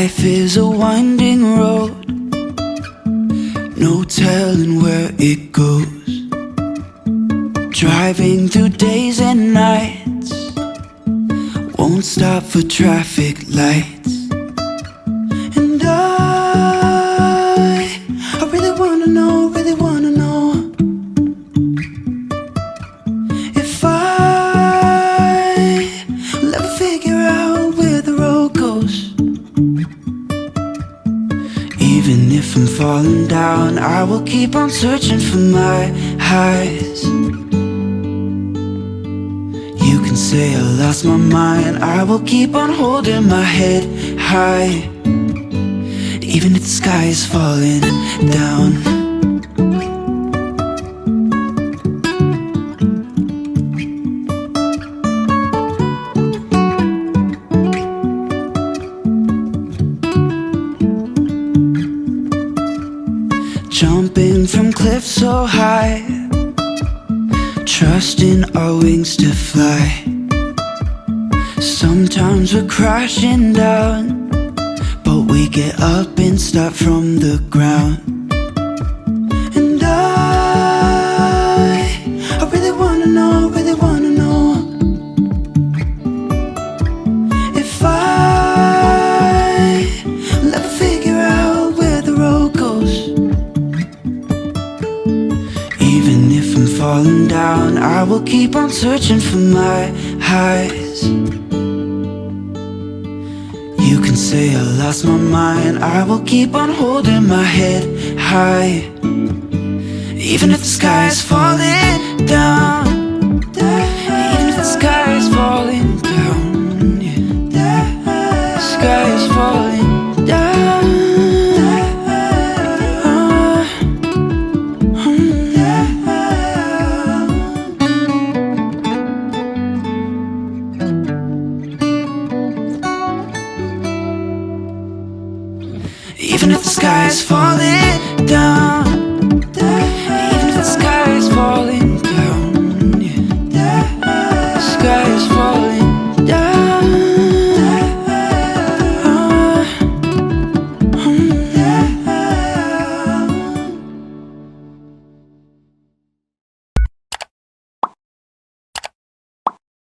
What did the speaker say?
Life is a winding road, no telling where it goes. Driving through days and nights, won't stop for traffic lights. And I really wanna know, really wanna know if I'll ever figure out where the road goes. Even if I'm falling down, I will keep on searching for my highs. You can say I lost my mind, I will keep on holding my head high. Even if the sky is falling down. Jumping from cliffs so high, trusting our wings to fly. Sometimes we're crashing down, but we get up and start from the ground. And I really wanna know, really wanna know if I'll ever figure out where the road goes. Even if I'm falling down, I will keep on searching for my highs. You can say I lost my mind, I will keep on holding my head high. Even if the sky is falling down, even if the sky is falling down, yeah. The sky is falling down. Even if the sky is falling down.